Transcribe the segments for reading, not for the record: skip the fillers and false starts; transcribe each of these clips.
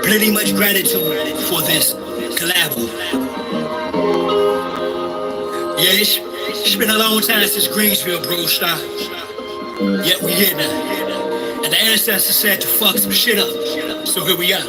Plenty much gratitude for this collab. Yeah, it's been a long time since Greensville, bro, stop. Yet we here now. And the ancestors said to fuck some shit up. So here we are.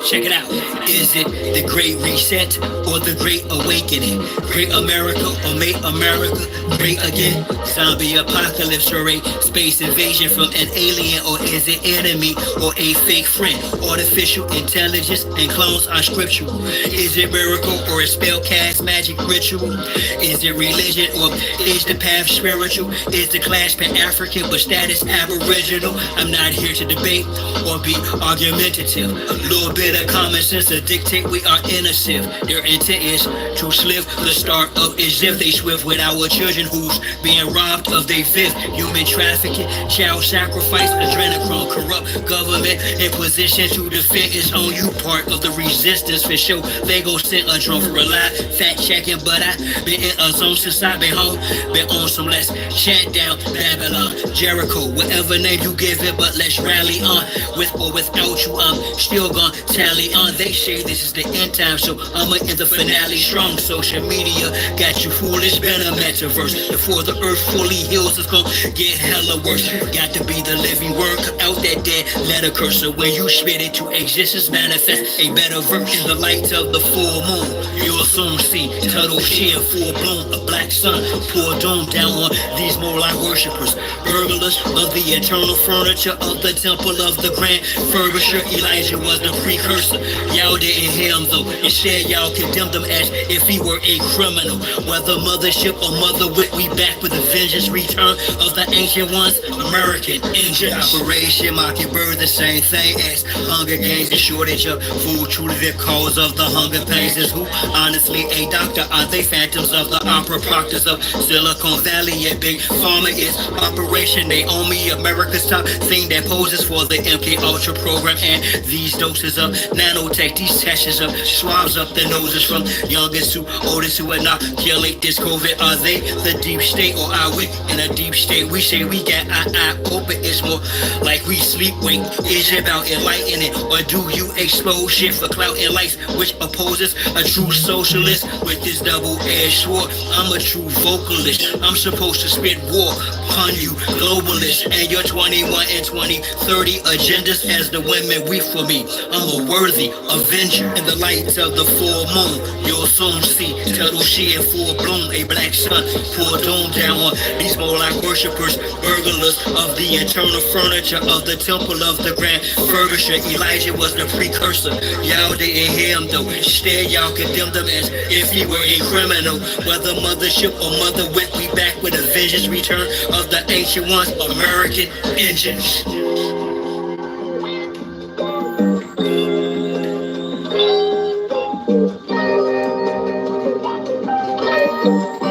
Check it out. Is it the Great Reset or the Great Awakening? Great America or make America great again? Zombie apocalypse or a space invasion from an alien, or is it enemy or a fake friend? Artificial intelligence and clones are scriptural. Is it miracle or a spell cast magic ritual? Is it religion or is the path spiritual? Is the clash pan-African but status aboriginal? I'm not here to debate or be argumentative. A little bit of common sense to dictate we are innocent. Their intent is to slip. The start of is if they swift with our children who's being robbed of their fifth. Human trafficking, child sacrifice, adrenochrome, corrupt government in position to defend its own. You part of the resistance for sure. They go send a drone for a lie. Fact checking, but I been in a zone since I been home. Been on some let's chant down Babylon, Jericho, whatever name you give it, but let's rally on. With or without you, I'm still gonna tally on. They say this is the end time, so I'ma end the finale strong. Social media got you foolish, been a metaverse. Before the earth fully heals, it's gonna get hella worse. Got to be the living word, cut out that dead letter curse. So when you spit it to existence, manifest a better verse. In the light of the full moon, you'll soon see turtle shell full bloom, a black sun pour doom down on these more like worshipers, burglars of the eternal furniture of the temple of the grand furbisher. Elijah was the precursor. Y'all didn't hear him though. Instead, y'all condemned him as if he were a criminal. Whether mothership or motherwit, we back with a vengeance. Return of the ancient ones, American engine. Operation Mockingbird, the same thing as Hunger Games. The shortage of food, truly the cause of the hunger pains. Is who honestly a doctor? Are they phantoms of the opera proctors of Silicon Valley? And Big Pharma is Operation Naomi, America's top thing that poses for the MK Ultra program. And these doses of nanotech, these sessions of swabs up the noses from youngest to oldest to inoculate this COVID. Are they the deep state or are we in a deep state? We say we got our eye open, it's more like we sleep wait. Is it about enlightening or do you expose shit for clout and lights, which opposes a true socialist with this double-edged sword? I'm a true vocalist. I'm supposed to spit war upon you globalists and your 21 and 2030 agendas as the women weep for me. I'm a worthy avenger. In the light of the full moon, you'll soon see turtle shell full bloom, a black sun pour doom down on these more like worshipers, burglars of the eternal furniture of the temple of the grand furbisher. Elijah was the precursor. Y'all didn't hear him though. Instead, y'all condemned him as if he were a criminal. Whether mothership or mother wit, we back with a vengeance. Return of the ancient ones, American engines.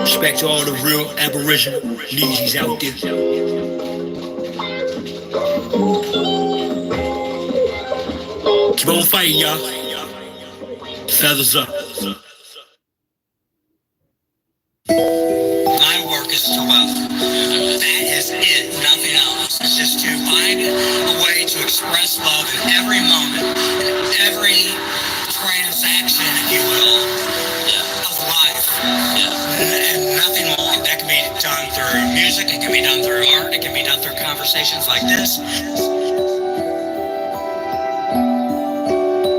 Respect to all the real Aboriginal Neezies out there. Keep on fighting, y'all. Feathers up. My work is to wealth. That is it, nothing else. It's just to find a way to express love in every moment, in every transaction, if you will, of life. And nothing more. That can be done through music, it can be done through art, it can be done through conversations like this.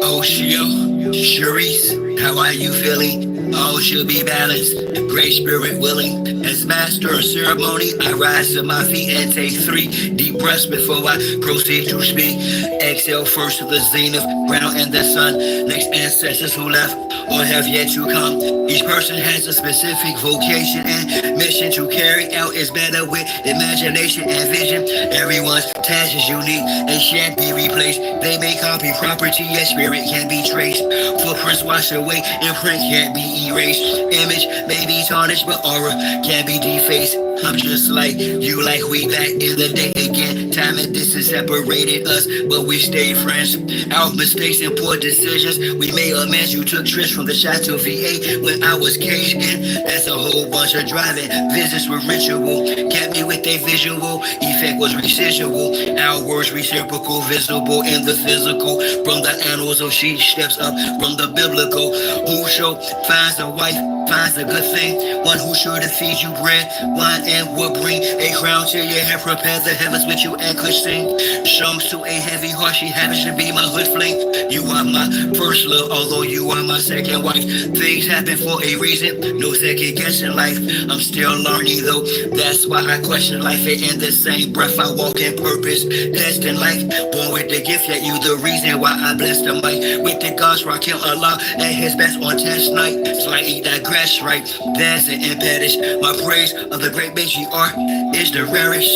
Oh, Sharice, how are you feeling? All should be balanced, great spirit willing. As master of ceremony, I rise to my feet and take 3 deep breaths before I proceed to speak. Exhale first to the zenith, ground and the sun. Next ancestors who left or have yet to come. Each person has a specific vocation and mission to carry out. Is better with imagination and vision. Everyone's task is unique and shan't be replaced. They may copy property, yet spirit can be traced. Footprints wash away, imprint can't be erased. Image may be tarnished, but aura can be defaced. I'm just like you, like we back in the day again. Time and distance separated us, but we stayed friends. Our mistakes and poor decisions, we made amends. You took trips from the shot to VA when I was caged in. That's a whole bunch of driving. Visits were ritual, kept me with a visual. Effect was residual. Our words reciprocal, visible in the physical. From the annals of she steps up from the biblical. Who finds a wife, finds a good thing. One who sure to feed you bread, wine, and will bring a crown to your head. Prepare the heavens with you and could sing. Songs to a heavy heart, she happens to be my hood fling. You are my first love, although you are my second wife. Things happen for a reason, no second guessing life. I'm still learning though, that's why I question life. And in the same breath I walk in purpose, destined life. Born with the gift, yet you the reason why I bless the mic. With the gods rocking Allah at his best on test night. Slightly digress, right? That's an impediment. My praise of the great matriarch is the rarest.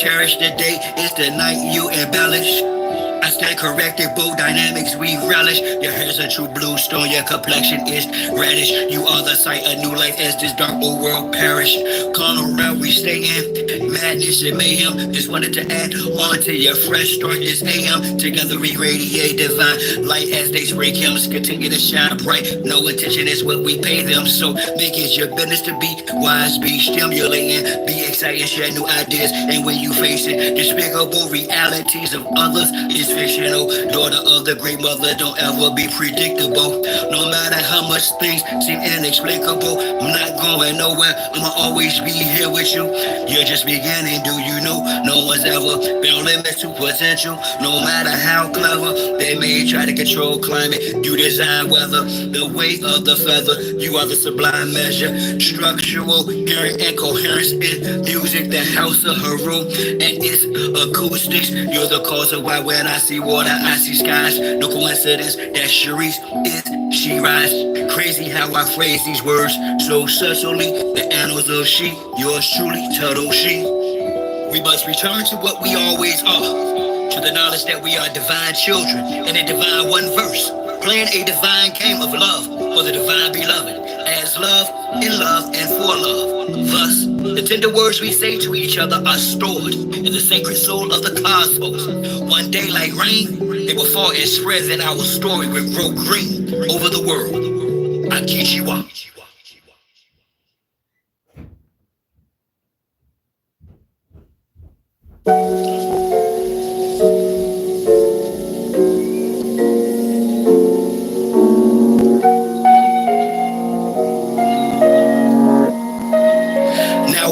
Cherish the day, it's the night you embellish. I stand corrected, both dynamics we relish. Your hair's a true blue stone, your complexion is reddish. You are the sight of new life as this dark old world perish. Carnal realm we stay in, madness and mayhem. Just wanted to add on to your fresh start this AM. Together we radiate divine light as they spray chemicals. Continue to shine bright, no intention is what we pay them. So make it your business to be wise, be stimulating, be excited, share new ideas. And when you face it, despicable realities of others is fictional. Daughter of the great mother, don't ever be predictable. No matter how much things seem inexplicable, I'm not going nowhere, I'ma always be here with you. You're just beginning, do you know? No one's ever been limits to potential. No matter how clever, they may try to control climate. You design weather, the weight of the feather. You are the sublime measure. Structural, hearing and coherence in music, the house of Heru and its acoustics. You're the cause of why when I see water, I see skies. No coincidence that Sharice is, she rise. Crazy how I phrase these words so subtly. The annals of she, yours truly, Tuttle she. We must return to what we always are, to the knowledge that we are divine children in a divine one verse, playing a divine game of love for the divine beloved, as love, in love, and for love. Thus, the tender words we say to each other are stored in the sacred soul of the cosmos. One day, like rain, they will fall and spread, and our story will grow green over the world. I teach you up.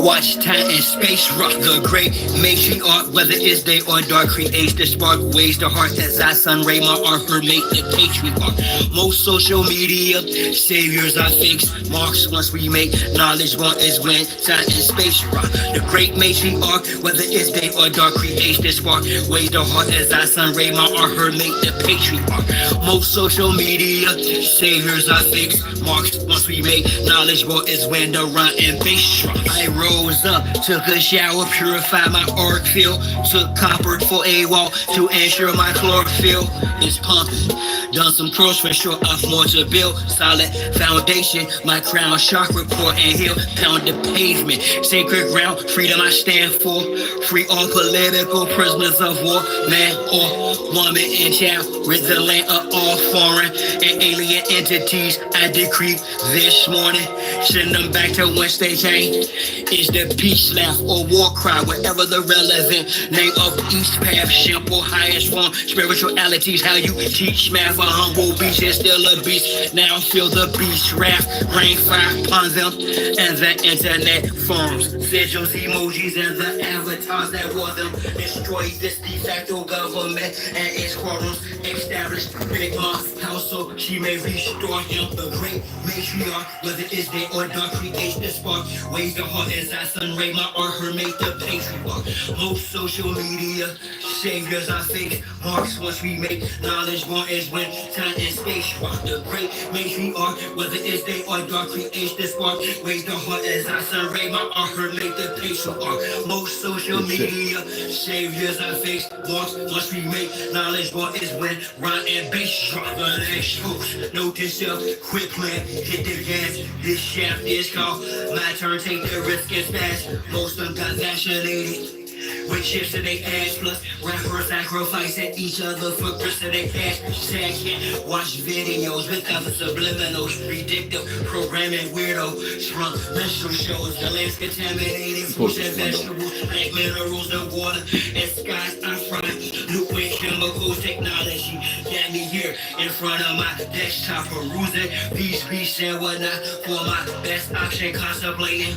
Watch time and space rock the great matriarch, whether it's day or dark, creates the spark, waves the heart as I sun ray my art, her make the patriarch. Most social media saviors are fakes, marks once we make knowledge one is when time and space rock. The great matriarch, whether it's day or dark, creates the spark, waves the heart as I sun ray my art, her make the patriarch. Most social media saviors are fakes, marks once we make knowledge one is when the rhyme and bass drop. I rose up, took a shower, purified my auric field, took copper for a walk to ensure my chlorophyll is pumping. Done some curls for sure, off more to build solid foundation. My crown chakra core and heel, pound the pavement. Sacred ground, freedom I stand for. Free all political prisoners of war, man or woman and child. Rid the land of all foreign and alien entities. I decree this morning, send them back to whence they came. Is the peace laugh or war cry, whatever the relevant name of each path, simple, highest form, spiritualities, how you teach math, a humble beast is still a beast, now feel the beast wrath, rain fire upon them, and the internet forms, sigils, emojis, and the avatars that wore them, destroy this de facto government and its quarrels, establish Big Mom's house so she may restore him, the great matriarch, whether it's day or dark, creates the spark, waves the heart as I sun ray my art, her make the patriarch. Most social media saviors are fake, marks once we make knowledge born is when time and space rock. The great matriarch, whether it's day or dark, creates the spark, waves the heart as I sun ray my art, her make the patriarch. Most social media saviors are fake, marks once we make knowledge born is when rhyme and bass drop. The next host, note to self, quick plan, hit the gas, this shaft is called my turn, take the risk and smash. most of them got vaccinated. With chips in their ass, plus rappers sacrificing each other for grits in their ass. Say I can't watch videos without the subliminals. Predictive programming weirdos from menstrual shows. The land's contaminated, fruits and vegetables, like minerals and water, and skies are fried. Liquid chemicals, technology got me here in front of my desktop perusing peace and whatnot for my best option contemplating.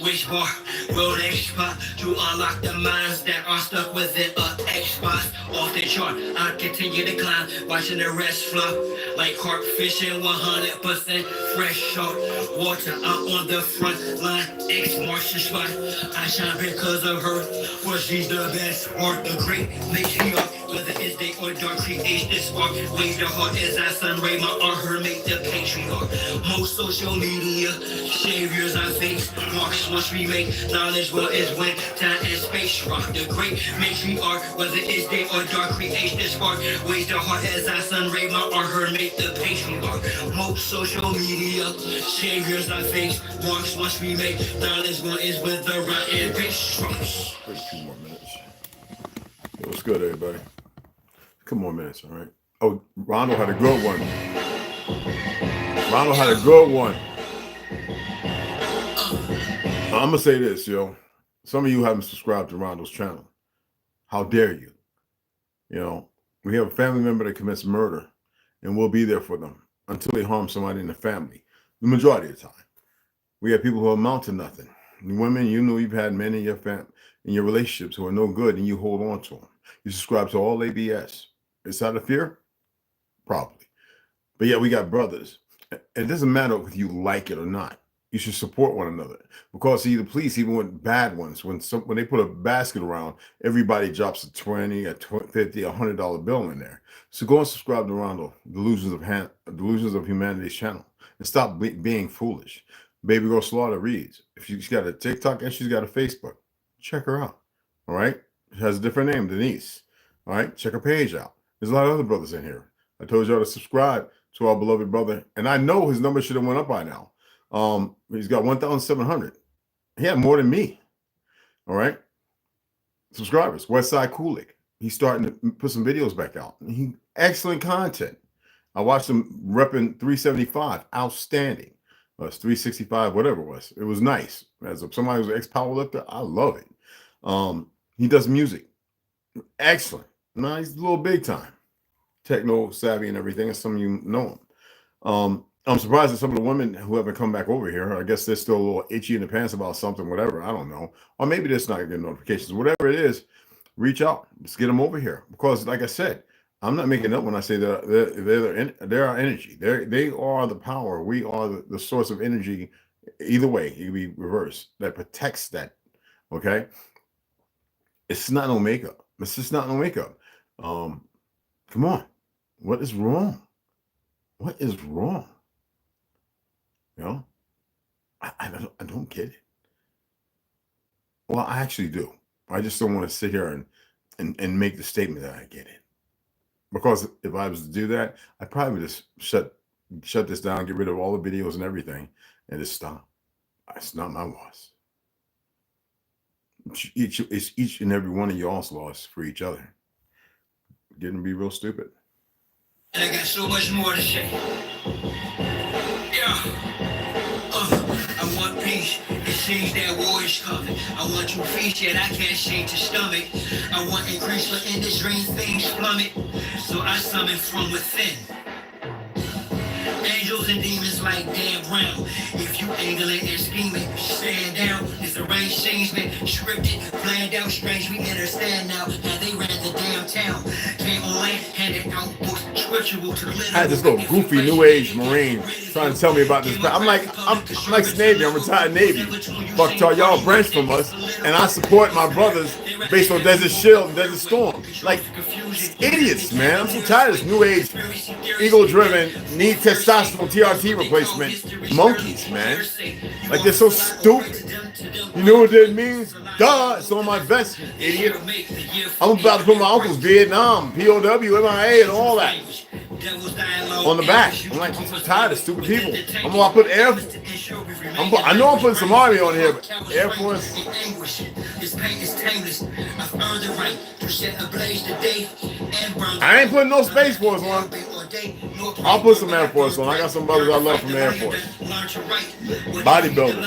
Which bar will they spot to unlock the minds that are stuck within a Xbox off the chart? I continue to climb, watching the rest flop like carp fishing, 100% fresh salt water. I'm on the front line, X-Martian spot. I shine because of her, for she's the best sport, the great matriarch. Whether it's day or dark, creates this spark. Waves the heart as I sun ray, my art her make the patriarch. Most social media saviors I face, marks must we make. Knowledge well is when time and space rock. The great matriarch, whether it's day or dark, creates this spark. Waves the heart as I sun ray, my art her make the patriarch. Most social media saviors I face, marks must we make. Knowledge well is when the right and space rocks. 2 more minutes. Yo, what's good, everybody? Couple more minutes, all right? Oh, Rondo had a good one. Rondo had a good one. I'm going to say this, yo. Some of you haven't subscribed to Rondo's channel. How dare you? You know, we have a family member that commits murder, and we'll be there for them until they harm somebody in the family. The majority of the time. We have people who amount to nothing. Women, you know you've had men in your relationships who are no good, and you hold on to them. You subscribe to all ABS. It's out of fear? Probably. But yeah, we got brothers. It doesn't matter if you like it or not. You should support one another. Because see, the police, even with bad ones, when they put a basket around, everybody drops a 20, a 50, $100 bill in there. So go and subscribe to Rondo, Delusions of Humanity's channel, and stop being foolish. Baby Girl Slaughter reads. If she's got a TikTok and she's got a Facebook, check her out. All right? She has a different name, Denise. All right? Check her page out. There's a lot of other brothers in here. I told y'all to subscribe to our beloved brother. And I know his number should have went up by now. He's got 1,700. He had more than me. All right? Subscribers. Westside Kulik. He's starting to put some videos back out. Excellent content. I watched him repping 375. Outstanding. It's 365, whatever it was. It was nice. As somebody who's an ex-powerlifter, I love it. He does music. Excellent. Nice, little big time. Techno savvy and everything, and some of you know him. I'm surprised that some of the women who haven't come back over here, I guess they're still a little itchy in the pants about something, whatever. I don't know. Or maybe they're just not getting notifications. Whatever it is, reach out. Let's get them over here. Because, like I said, I'm not making up when I say that they're our energy. They are the power. We are the source of energy. Either way, it can be reversed. That protects that. Okay? It's not no makeup. It's just not no makeup. Come on. What is wrong? What is wrong? You know? I don't get it. Well, I actually do. I just don't want to sit here and make the statement that I get it. Because if I was to do that, I'd probably just shut this down, get rid of all the videos and everything, and just stop. It's not my loss. It's each and every one of y'all's loss for each other. Getting to be real stupid. And I got so much more to say. Yeah. I want peace. It seems that war is coming. I want you feast, yet I can't shake to stomach. I want increase for industry, things plummet. So I summon from within. Angels and demons like Dan Brown. If you angling and scheming, stand down. It's arranged changement, scripted, planned out, strange. We understand now how they ran the damn town. Came on land, handed out books, scriptural to little. I had this little goofy New Age Marine trying to tell me about this. I'm like Navy. I'm retired Navy. Fuck y'all branch from us, and I support my brothers based on Desert Shield and Desert Storm. Like idiots, man. I'm so tired of this New Age, ego-driven, need testosterone TRT replacement monkeys, man. Like they're so stupid. You know what that means? Duh, it's on my vest, you idiot. I'm about to put my uncle's Vietnam, POW, MIA, and all that. on the back. I'm like, I'm so tired of stupid people. I'm gonna put Air. I know I'm putting some Army on here, but Air Force. I ain't putting no Space Force on. I'll put some Air Force on. I got some brothers I love from the Air Force. Bodybuilders.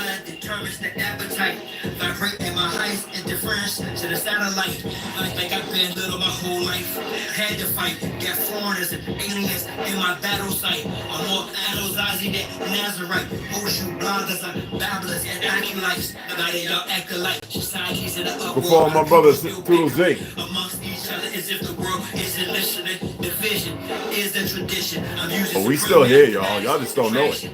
Vibrating my height and difference to the satellite. Like I've been little my whole life. Had to fight, got foreigners and aliens in my battle site. I'm more Adolzazi than Nazarite. Ocean bloggers, babblers and acolytes. Now they all act alike. Societies in the upward. Before my brothers, ToLU'S ROOTS-N-TINGS. Amongst each other as if the world isn't listening. Division is the tradition. I'm using. But we still here, y'all. Y'all just don't know it.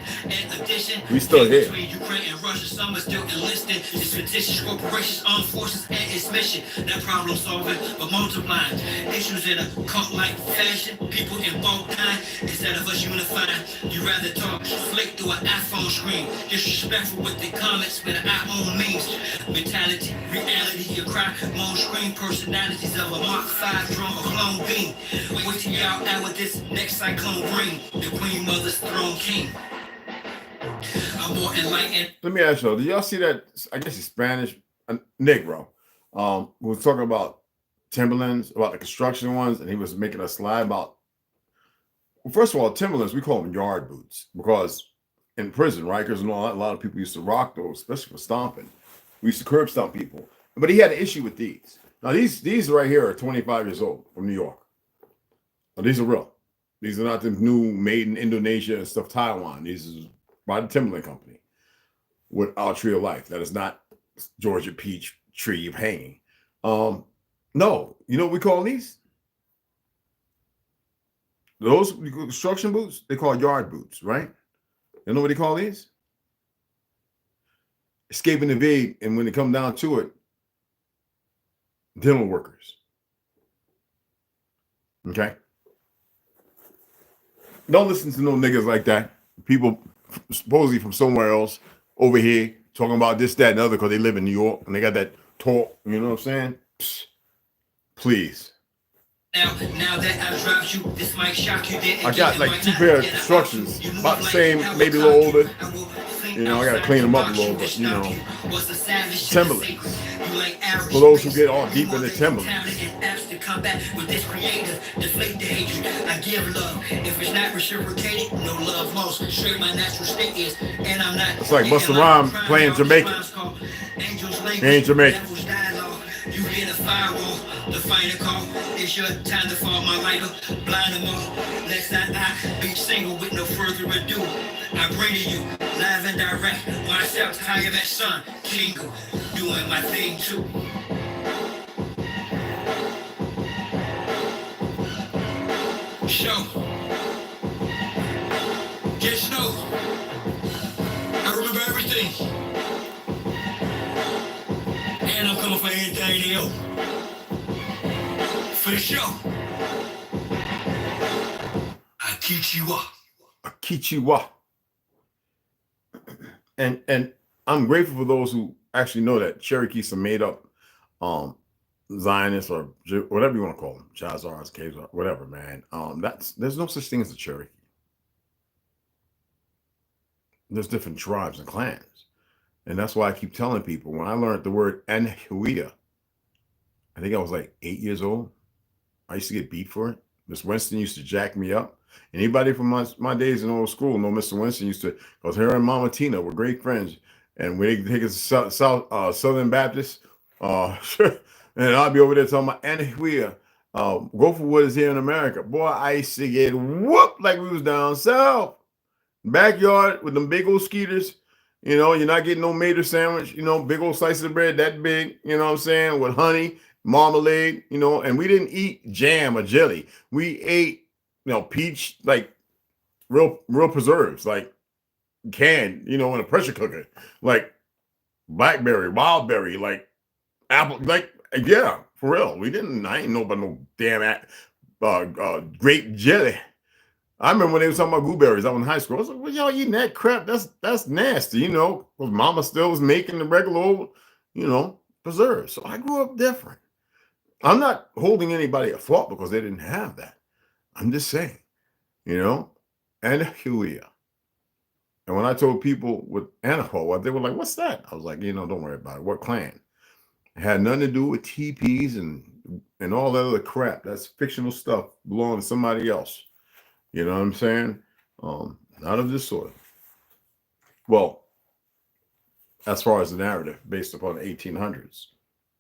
We still here. Ukraine and Russia, some are still enlisted. It's fictitious corporations, armed forces, and its mission. Not problem solving, but multiplying. Issues in a cult-like fashion. People in bulk kind instead of us unifying. You rather talk flick through an iPhone screen. Disrespectful with the comments, but I own memes. Mentality, reality, you cry. Moan screen personalities of a Mark 5 drone or clone beam. Wait till y'all out with this next cyclone bring. The Queen Mother's throne king. I'm more enlightened. Let me ask y'all, did y'all see that? I guess he's Spanish, Negro, who was talking about Timberlands, about the construction ones, and he was making a slide about, well, first of all, Timberlands, we call them yard boots because in prison, right? Because a lot of people used to rock those, especially for stomping. We used to curb stomp people. But he had an issue with these. Now, these right here are 25 years old from New York. Now, these are real. These are not the new made in Indonesia and stuff, Taiwan. These is by the Timberland Company with our tree of life. That is not Georgia peach tree hanging. No, you know what we call these? Those construction boots, they call yard boots, right? You know what they call these? Escaping the vague, and when it come down to it, dental workers. Okay? Don't listen to no niggas like that. People supposedly from somewhere else over here talking about this, that, and other because they live in New York and they got that talk. You know what I'm saying? Psst. Please. Now that I've dropped you, this might shock you. I got like 2 pair of instructions, about the same, maybe a little older. You know, I gotta clean them up a little bit. You know, Timberlands. For those who get all deep in the Timberlands. I give love. If it's not reciprocated, no love lost. Straight my natural state is, and I'm not. It's like Busta Rhymes playing Jamaican. He ain't Jamaican. You hear the firewall, the final call. It's your time to fall, my lighter. Blind them all. Let's not be single with no further ado. I bring to you live and direct. Myself, Tiger that son, Kingo, doing my thing too. Show. Just know. I remember everything. And I'm coming for anything else. For sure. I teach you up. I teach you up. And I'm grateful for those who actually know that Cherokees are made up Zionists or whatever you want to call them, Chazars, Caves, whatever, man. There's no such thing as a Cherokee. There's different tribes and clans. And that's why I keep telling people, when I learned the word Anahuia, I think I was like 8 years old. I used to get beat for it. Miss Winston used to jack me up. Anybody from my days in old school know Mr. Winston used to, because her and Mama Tina were great friends. And when they take us to Southern Baptist, and I'll be over there talking about Anahuia. Go for what is here in America. Boy, I used to get whooped like we was down south. Backyard with them big old skeeters. You know, you're not getting no mater sandwich, you know, big old slices of bread that big, you know what I'm saying, with honey, marmalade, you know, and we didn't eat jam or jelly. We ate, you know, peach, like real preserves, like canned, you know, in a pressure cooker, like blackberry, wild berry, like apple, like, yeah, for real. I ain't know about no damn grape jelly. I remember when they were talking about blueberries. I was in high school. I was like, well, y'all eating that crap? That's nasty, you know, because Mama still was making the regular old, you know, preserves. So I grew up different. I'm not holding anybody at fault because they didn't have that. I'm just saying and Huia. And when I told people with Anaho, they were like, what's that? I was like, don't worry about it. What clan? It had nothing to do with TPs and all that other crap. That's fictional stuff belonging to somebody else. You know what I'm saying? Not of this sort. Well, as far as the narrative based upon the 1800s.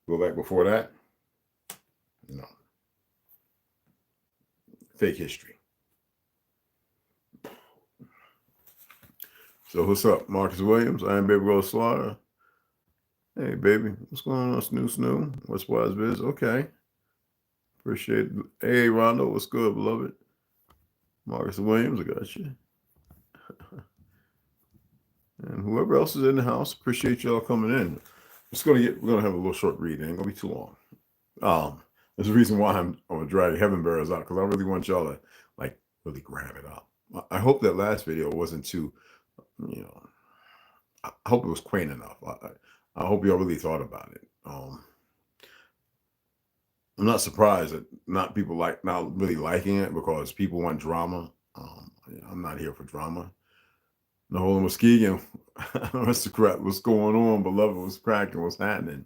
Go back before that? No. Fake history. So what's up, Marcus Williams? I am Baby Girl Slaughter. Hey, baby. What's going on, Snoo? What's wise biz? Okay. Appreciate it. Hey, Rondo. What's good, beloved? Marcus Williams, I got you. And whoever else is in the house, appreciate y'all coming in. We're gonna have a little short read. It ain't gonna be too long. There's a reason why I'm gonna drag Heaven Bearers out, because I really want y'all to really grab it up. I hope that last video wasn't too, I hope it was quaint enough. I hope y'all really thought about it. I'm not surprised that not really liking it, because people want drama. I'm not here for drama. No, Muskegon, aristocrat, what's going on, beloved? What's cracking? What's happening?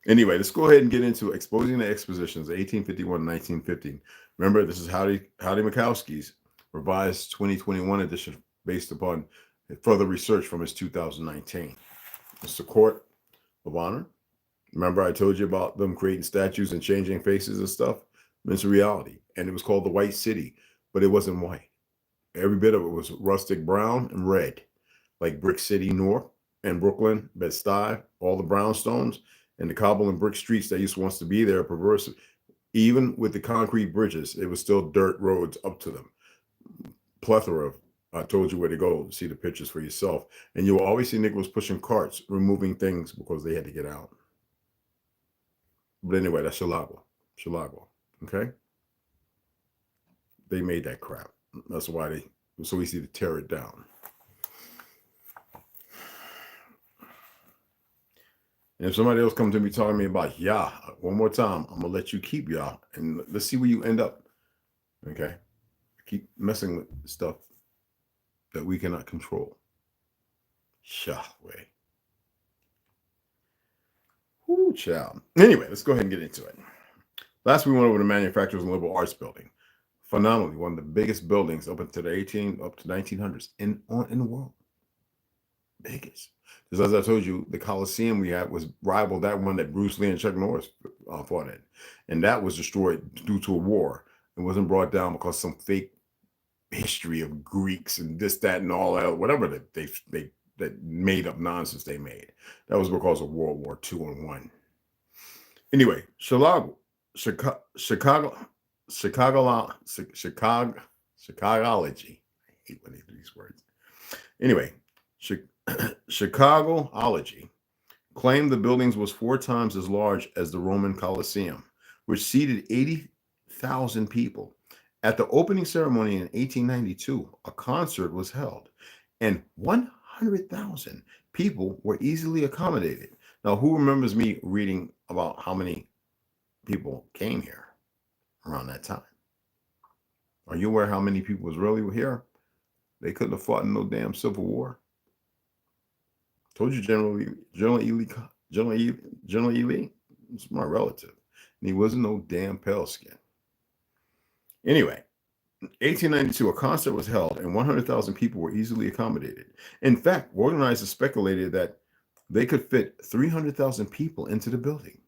Anyway, let's go ahead and get into Exposing the Expositions, 1851-1915. Remember, this is Howdy Mikowski's revised 2021 edition based upon further research from his 2019. It's the Court of Honor. Remember, I told you about them creating statues and changing faces and stuff? It's a reality. And it was called the White City, but it wasn't white. Every bit of it was rustic brown and red, like Brick City North and Brooklyn, Bed-Stuy, all the brownstones and the cobble and brick streets that used to want to be there, perverse. Even with the concrete bridges, it was still dirt roads up to them. Plethora of, I told you where to go, see the pictures for yourself. And you'll always see Nichols pushing carts, removing things because they had to get out. But anyway, that's Chilago, okay? They made that crap. That's why so easy to tear it down. And if somebody else comes to me talking to me about Yah, one more time, I'm going to let you keep Yah. And let's see where you end up. Okay? Keep messing with stuff that we cannot control. Yahweh. Whoo, child. Anyway, let's go ahead and get into it. Last we went over the Manufacturers and Liberal Arts Building. Phenomenally, one of the biggest buildings up to 1900s in the world. Biggest. Because as I told you, the Coliseum we had was rivaled that one that Bruce Lee and Chuck Norris fought in. And that was destroyed due to a war. It wasn't brought down because some fake history of Greeks and this, that, and all that, whatever that that made up nonsense they made. That was because of World War II and I. Anyway, Chicago. Chicagology. I hate when they do these words. Anyway, Chicagology claimed the buildings was 4 times as large as the Roman Colosseum, which seated 80,000 people. At the opening ceremony in 1892, a concert was held, and 100,000 people were easily accommodated. Now, who remembers me reading about how many people came here around that time? Are you aware how many people was really here? They couldn't have fought in no damn Civil War. Told you General Ely, it's my relative, and he wasn't no damn pale skin. Anyway, 1892, a concert was held, and 100,000 people were easily accommodated. In fact, organizers speculated that they could fit 300,000 people into the building.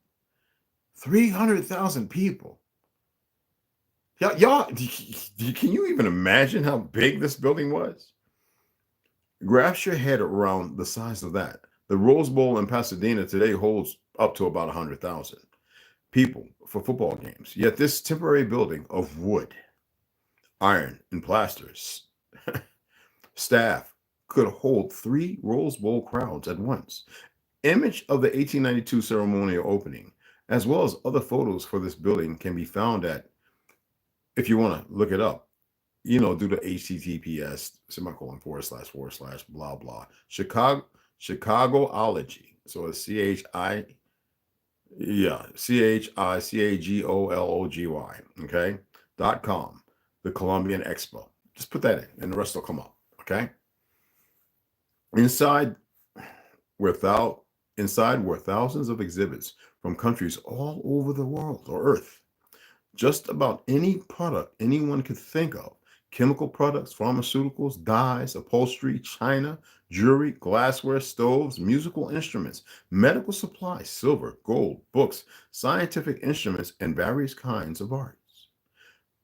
300,000 people. Y'all, can you even imagine how big this building was? Grasp your head around the size of that. The Rose Bowl in Pasadena today holds up to about 100,000 people for football games. Yet this temporary building of wood, iron, and plasters, staff could hold 3 Rose Bowl crowds at once. Image of the 1892 ceremonial opening, as well as other photos for this building, can be found at, if you want to look it up, do the HTTPS // blah blah Chicagology. So it's CHICAGOLOGY, okay, .com, the Columbian Expo. Just put that in, and the rest will come up. Okay. Inside inside were thousands of exhibits from countries all over the world or Earth. Just about any product anyone could think of: chemical products, pharmaceuticals, dyes, upholstery, china, jewelry, glassware, stoves, musical instruments, medical supplies, silver, gold, books, scientific instruments, and various kinds of arts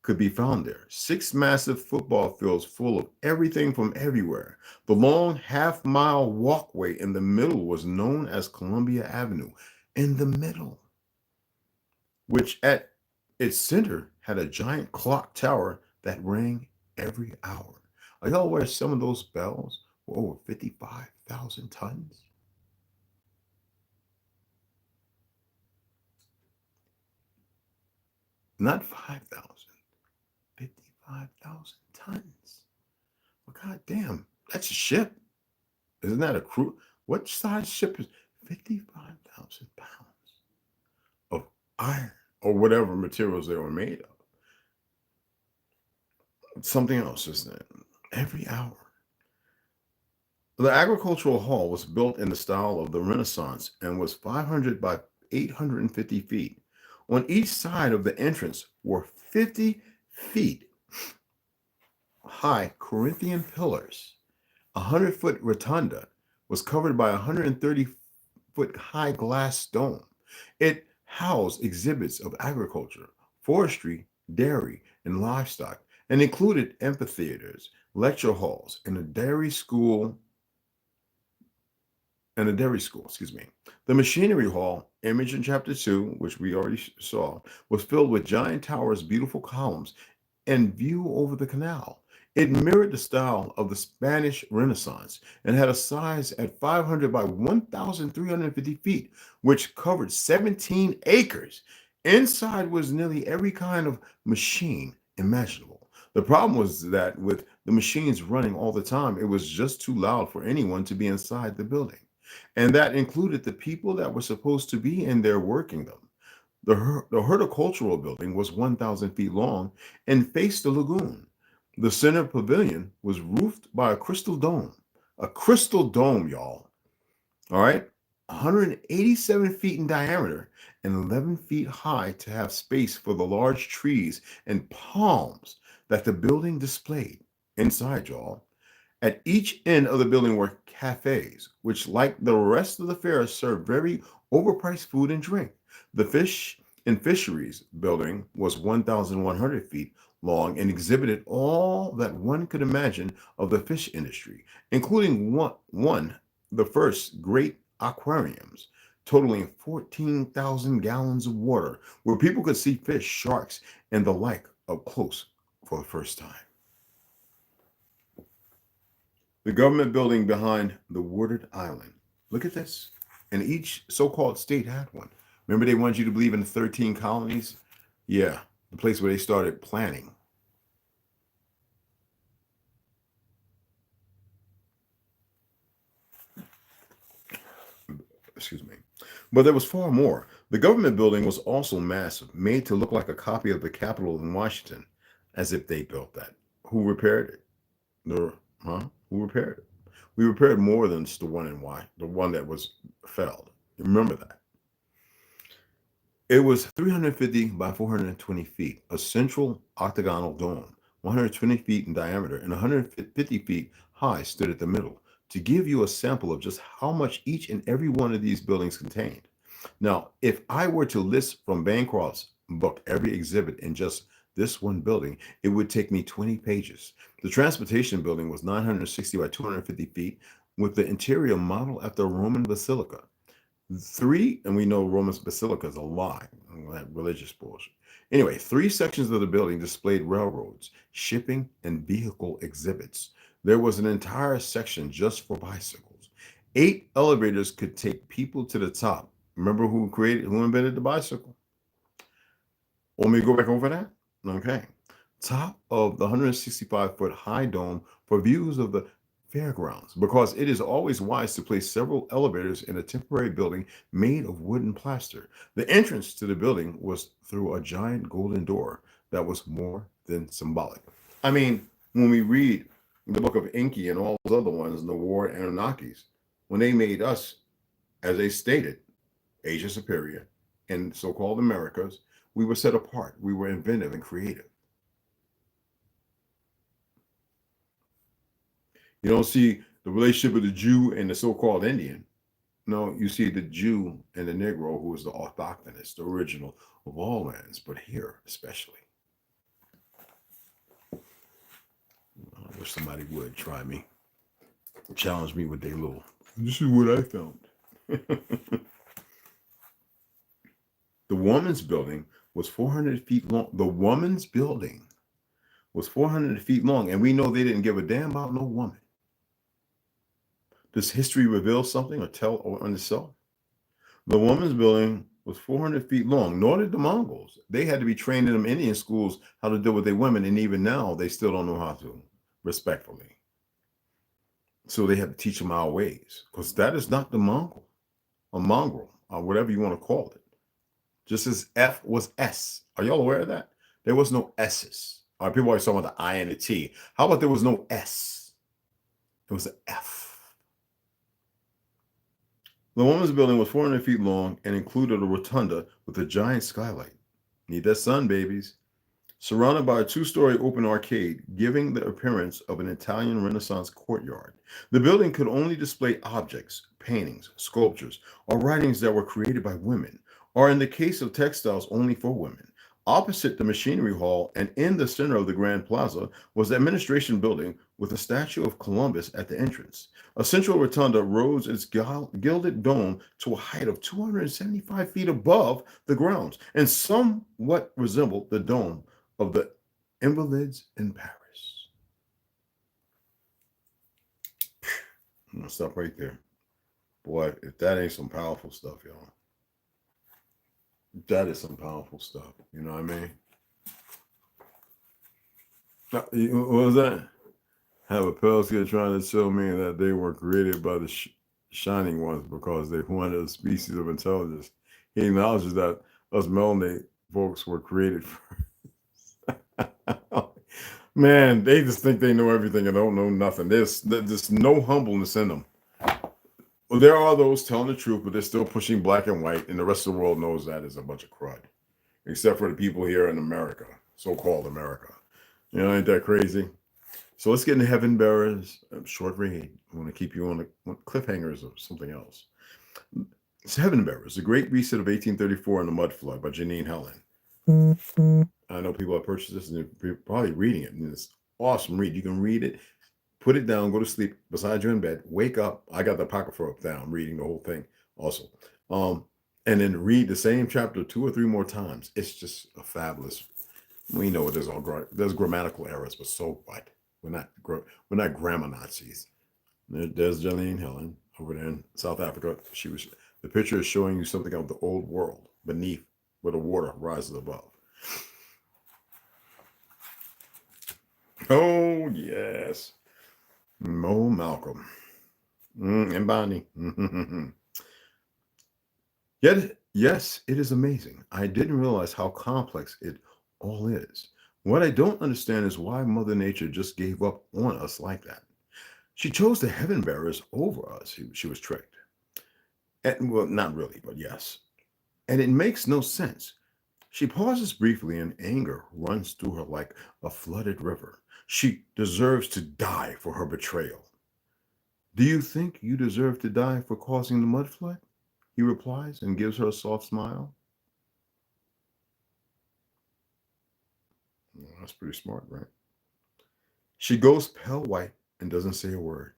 could be found there. 6 massive football fields full of everything from everywhere. The long half-mile walkway in the middle was known as Columbia Avenue. In the middle, which at its center had a giant clock tower that rang every hour. Are y'all aware some of those bells were over 55,000 tons? Not 5,000, 55,000 tons. Well, God damn, that's a ship. Isn't that a crew? What size ship is 55,000 pounds of iron or whatever materials they were made of? Something else, isn't it? Every hour. The agricultural hall was built in the style of the Renaissance and was 500 by 850 feet. On each side of the entrance were 50 feet high Corinthian pillars. A 100-foot rotunda was covered by a 130-foot high glass dome. It housed exhibits of agriculture, forestry, dairy, and livestock, and included amphitheaters, lecture halls, and a dairy school. The machinery hall, image in chapter 2, which we already saw, was filled with giant towers, beautiful columns, and view over the canal. It mirrored the style of the Spanish Renaissance and had a size at 500 by 1,350 feet, which covered 17 acres. Inside was nearly every kind of machine imaginable. The problem was that with the machines running all the time, it was just too loud for anyone to be inside the building. And that included the people that were supposed to be in there working them. The horticultural building was 1,000 feet long and faced the lagoon. The center pavilion was roofed by a crystal dome, y'all. All right, 187 feet in diameter and 11 feet high to have space for the large trees and palms that the building displayed inside, y'all. At each end of the building were cafes, which, like the rest of the fair, served very overpriced food and drink. The fish and fisheries building was 1,100 feet long and exhibited all that one could imagine of the fish industry, including the first great aquariums, totaling 14,000 gallons of water, where people could see fish, sharks, and the like up close for the first time. The government building behind the wooded island. Look at this. And each so-called state had one. Remember they wanted you to believe in the 13 colonies? Yeah, the place where they started planning. Excuse me. But there was far more. The government building was also massive, made to look like a copy of the Capitol in Washington, as if they built that. Who repaired it? Who repaired it? We repaired more than just the one that was failed. Remember that. It was 350 by 420 feet, a central octagonal dome, 120 feet in diameter and 150 feet high, stood at the middle, to give you a sample of just how much each and every one of these buildings contained. Now, if I were to list from Bancroft's book every exhibit in just this one building, it would take me 20 pages. The transportation building was 960 by 250 feet, with the interior modeled after a Roman basilica. And we know Roman basilica is a lie, that religious bullshit. Anyway, 3 sections of the building displayed railroads, shipping, and vehicle exhibits. There was an entire section just for bicycles. 8 elevators could take people to the top. Remember who invented the bicycle? Want me to go back over that? Okay. Top of the 165-foot high dome for views of the fairgrounds, because it is always wise to place several elevators in a temporary building made of wood and plaster. The entrance to the building was through a giant golden door that was more than symbolic. I mean, When we read the book of Enki and all those other ones, and the war Anunnakis, when they made us, as they stated, Asia Superior and so-called Americas, we were set apart. We were inventive and creative. You don't see the relationship of the Jew and the so-called Indian. No, you see the Jew and the Negro, who is the orthogonist, the original of all lands, but here especially. I wish somebody would try me, challenge me with their little, this is what I found. The woman's building was 400 feet long. The woman's building was 400 feet long, and we know they didn't give a damn about no woman. Does history reveal something or tell on itself? The woman's building was 400 feet long, nor did the Mongols. They had to be trained in them Indian schools how to deal with their women, and even now they still don't know how to, respectfully. So they have to teach them our ways, because that is not the Mongol, or mongrel, or whatever you want to call it. Just as F was S. Are y'all aware of that? There was no S's. All right, people always talking about the I and the T. How about there was no S? It was an F. The woman's building was 400 feet long and included a rotunda with a giant skylight. Need that sun, babies. Surrounded by a two-story open arcade, giving the appearance of an Italian Renaissance courtyard. The building could only display objects, paintings, sculptures, or writings that were created by women, or in the case of textiles, only for women. Opposite the machinery hall and in the center of the Grand Plaza was the administration building with a statue of Columbus at the entrance. A central rotunda rose its gilded dome to a height of 275 feet above the grounds and somewhat resembled the dome of the Invalids in Paris. I'm gonna stop right there. Boy, if that ain't some powerful stuff, y'all. That is some powerful stuff. You know what I mean? What was that? Have a Pelska trying to tell me that they were created by the shining ones because they wanted a species of intelligence. He acknowledges that us melanated folks were created for. Man, they just think they know everything and don't know nothing. There's no humbleness in them. Well, there are those telling the truth, but they're still pushing black and white, and the rest of the world knows that is a bunch of crud, except for the people here in America, so-called America. You know, ain't that crazy? So let's get into Heaven Bearers, short read. I want to keep you on the cliffhangers of something else. It's Heaven Bearers, The Great Reset of 1834 and the Mud Flood by Janine Helen. I know people have purchased this and they're probably reading it. And it's awesome read. You can read it, put it down, go to sleep beside you in bed, wake up. I got the apocrypha up down, reading the whole thing also. And then read the same chapter 2 or 3 more times. It's just a fabulous. We know there's grammatical errors, but so what? We're not grammar Nazis. There's Janine Helen over there in South Africa. The picture is showing you something of the old world beneath where the water rises above. Oh, yes. Mo Malcolm. And Bonnie. Yet, yes, it is amazing. I didn't realize how complex it all is. What I don't understand is why Mother Nature just gave up on us like that. She chose the Heaven Bearers over us. She was tricked. And, well, not really, but yes. And it makes no sense. She pauses briefly and anger runs through her like a flooded river. She deserves to die for her betrayal. Do you think you deserve to die for causing the mud flood? He replies and gives her a soft smile. Well, that's pretty smart, right? She goes pale white and doesn't say a word.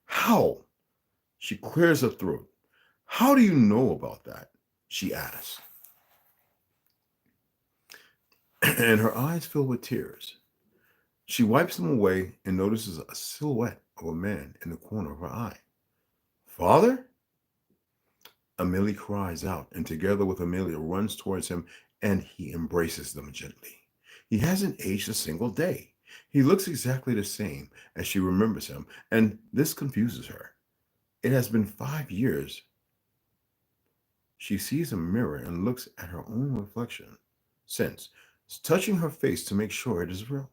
How? She clears her throat. How do you know about that? She asks. And her eyes fill with tears. She wipes them away and notices a silhouette of a man in the corner of her eye. Father? Amelie cries out, and together with Amelia runs towards him, and he embraces them gently. He hasn't aged a single day. He looks exactly the same as she remembers him, and this confuses her. It has been 5 years. She sees a mirror and looks at her own reflection since, touching her face to make sure it is real.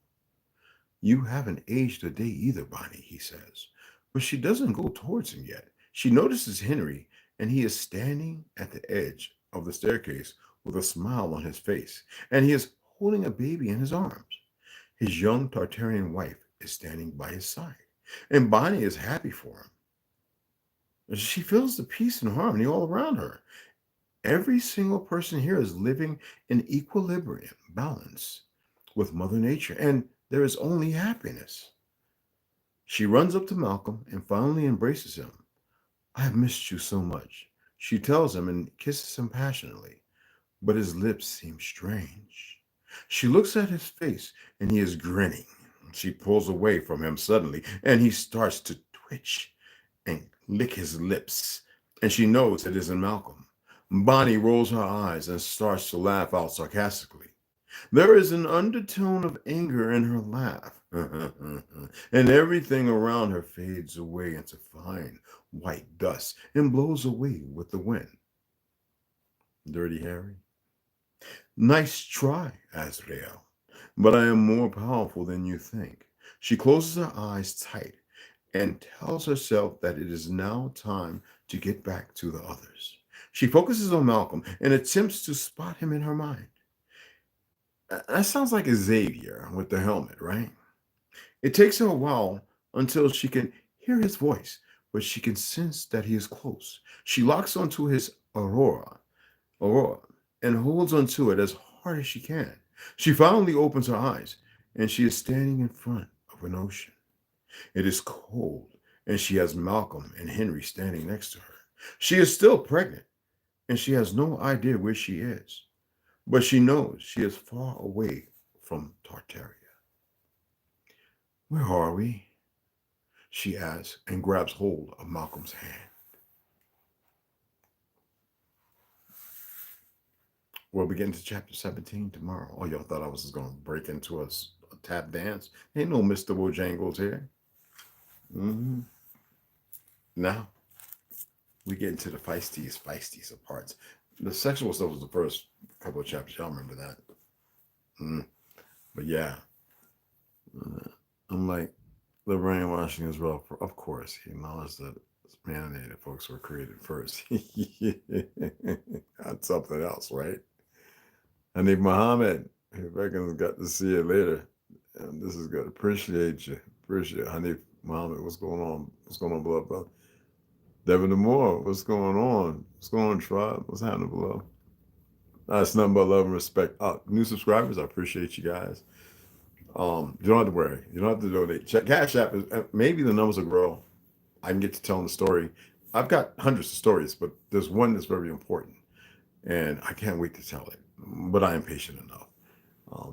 You haven't aged a day either, Bonnie, he says. But she doesn't go towards him yet. She notices Henry, and he is standing at the edge of the staircase with a smile on his face, and he is holding a baby in his arms. His young Tartarian wife is standing by his side, and Bonnie is happy for him. She feels the peace and harmony all around her. Every single person here is living in equilibrium, balance with Mother Nature, and there is only happiness. She runs up to Malcolm and finally embraces him. I have missed you so much, she tells him and kisses him passionately, but his lips seem strange. She looks at his face and he is grinning. She pulls away from him suddenly and he starts to twitch and lick his lips, and she knows it isn't Malcolm. Bonnie rolls her eyes and starts to laugh out sarcastically. There is an undertone of anger in her laugh, and everything around her fades away into fine white dust and blows away with the wind. Dirty Harry. Nice try, Azrael, but I am more powerful than you think. She closes her eyes tight and tells herself that it is now time to get back to the others. She focuses on Malcolm and attempts to spot him in her mind. That sounds like Xavier with the helmet, right? It takes her a while until she can hear his voice, but she can sense that he is close. She locks onto his aurora, and holds onto it as hard as she can. She finally opens her eyes, and she is standing in front of an ocean. It is cold, and she has Malcolm and Henry standing next to her. She is still pregnant, and she has no idea where she is, but she knows she is far away from Tartaria. Where are we? She asks and grabs hold of Malcolm's hand. We'll be getting to chapter 17 tomorrow. Oh, y'all thought I was just going to break into a tap dance? Ain't no Mr. Bojangles here. Now, we get into the feistiest of parts. The sexual stuff was the first couple of chapters. Y'all remember that. But yeah, I'm like, the brainwashing is rough. Of course, he acknowledged that melanated folks were created first. That's something else, right? Hanif Muhammad, if I can got to see it later. And this is good. Appreciate you. Appreciate it. Hanif Muhammad, what's going on? What's going on, below, brother? Devin Moore, what's going on? What's going on, tribe? What's happening below? That's nothing but love and respect. New subscribers, I appreciate you guys. You don't have to worry. You don't have to donate. Check Cashapp is maybe the numbers will grow. I can get to telling the story. I've got hundreds of stories, but there's one that's very important, and I can't wait to tell it. But I am patient enough.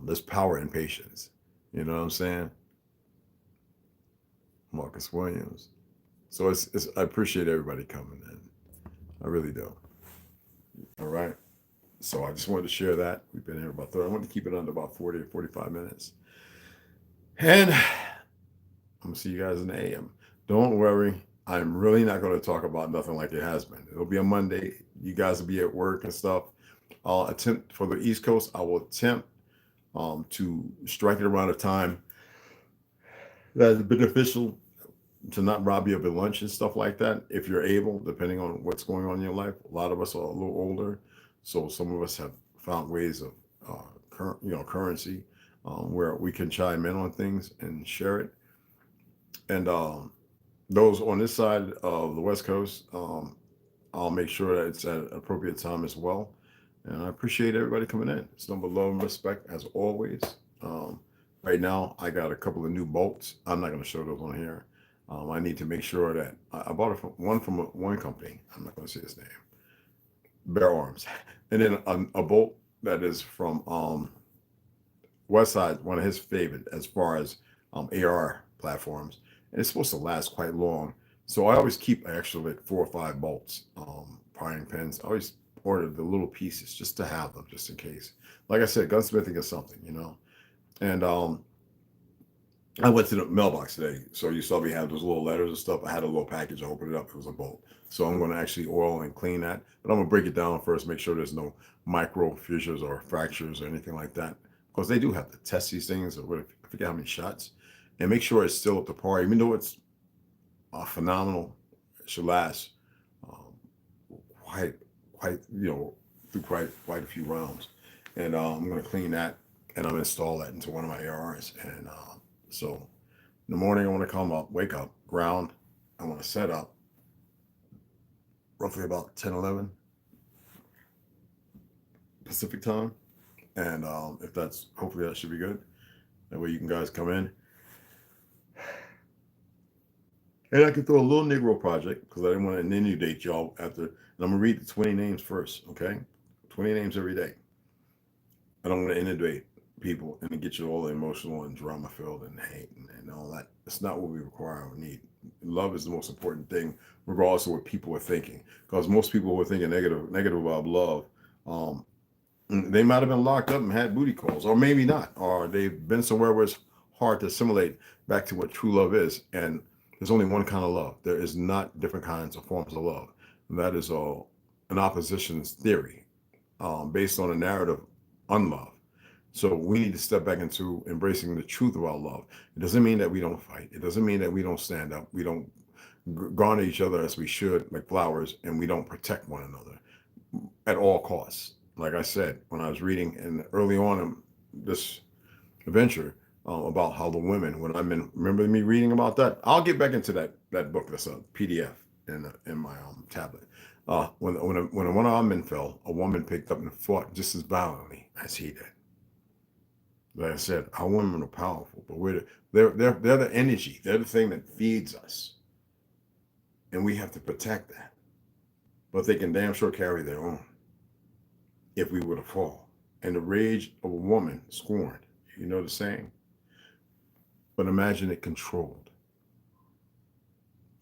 There's power in patience. You know what I'm saying? Marcus Williams. So I appreciate everybody coming in. I really do. All right. So I just wanted to share that. We've been here about 30. I want to keep it under about 40 or 45 minutes. And I'm going to see you guys in the AM. Don't worry. I'm really not going to talk about nothing like it has been. It'll be a Monday. You guys will be at work and stuff. I'll attempt for the East Coast. I will attempt to strike it around a time that is beneficial to not rob you of your lunch and stuff like that. If you're able, depending on what's going on in your life. A lot of us are a little older. So some of us have found ways of currency where we can chime in on things and share it. And those on this side of the West Coast, I'll make sure that it's at an appropriate time as well. And I appreciate everybody coming in. It's number love and respect as always. Right now, I got a couple of new bolts. I'm not going to show those on here. I need to make sure that I bought one from one company. I'm not going to say his name. Bear Arms. And then a bolt that is from Westside, one of his favorite as far as AR platforms. And it's supposed to last quite long. So I always keep actually like 4 or 5 bolts, prying pins. I always order the little pieces just to have them, just in case. Like I said, gunsmithing is something, you know. And I went to the mailbox today. So you saw me have those little letters and stuff. I had a little package. I opened it up. It was a bolt. So I'm going to actually oil and clean that. But I'm going to break it down first, make sure there's no micro fissures or fractures or anything like that. Because they do have to test these things. Or I forget how many shots. and make sure it's still up to par, even though it's phenomenal. It should last quite, through quite a few rounds. And I'm going to clean that and I'm going to install that into one of my ARs. And so in the morning, I want to come up, wake up, ground. I want to set up roughly about 10, 11 Pacific time. And if that's, hopefully that should be good. That way you can guys come in. And I can throw a little Negro project because I didn't want to inundate y'all after. And I'm going to read the 20 names first, okay? 20 names every day. I don't want to inundate people and get you all emotional and drama filled and hate and all that. It's not what we require or need. Love is the most important thing, regardless of what people are thinking. Because most people who are thinking negative about love, they might have been locked up and had booty calls, or maybe not, or they've been somewhere where it's hard to assimilate back to what true love is. And there's only one kind of love. There is not different kinds of forms of love. And that is an opposition's theory based on a narrative unlove. So we need to step back into embracing the truth about love. It doesn't mean that we don't fight. It doesn't mean that we don't stand up. We don't garner each other as we should, like flowers, and we don't protect one another at all costs. Like I said, when I was reading and early on in this adventure about how the women, remember me reading about that? I'll get back into that book. That's a PDF in my tablet. When one of our men fell, a woman picked up and fought just as violently as he did. Like I said, our women are powerful, but they're the energy. They're the thing that feeds us, and we have to protect that. But they can damn sure carry their own. If we were to fall, and the rage of a woman scorned, you know the saying. But imagine it controlled.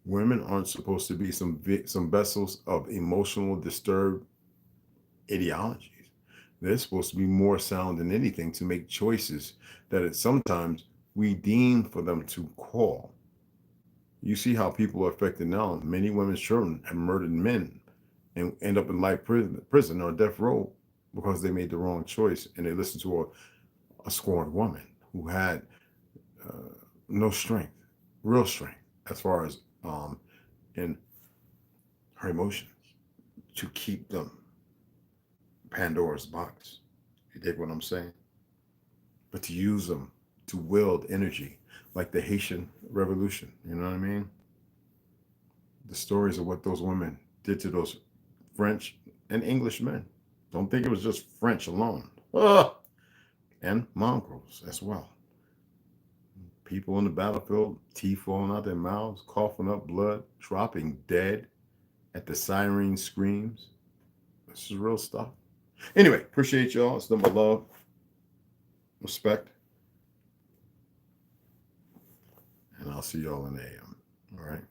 Women aren't supposed to be some vessels of emotional disturbed ideologies. They're supposed to be more sound than anything to make choices that sometimes we deem for them to call. You see how people are affected now. Many women's children have murdered men and end up in life prison or death row because they made the wrong choice and they listened to a scorned woman who had no strength, real strength, as far as in her emotions, to keep them Pandora's box. You dig what I'm saying? But to use them to wield energy, like the Haitian Revolution. You know what I mean? The stories of what those women did to those French and English men. Don't think it was just French alone. And mongrels as well. People on the battlefield, teeth falling out their mouths, coughing up blood, dropping dead at the siren screams. This is real stuff. Anyway, appreciate y'all. It's number love, respect. And I'll see y'all in the AM. All right.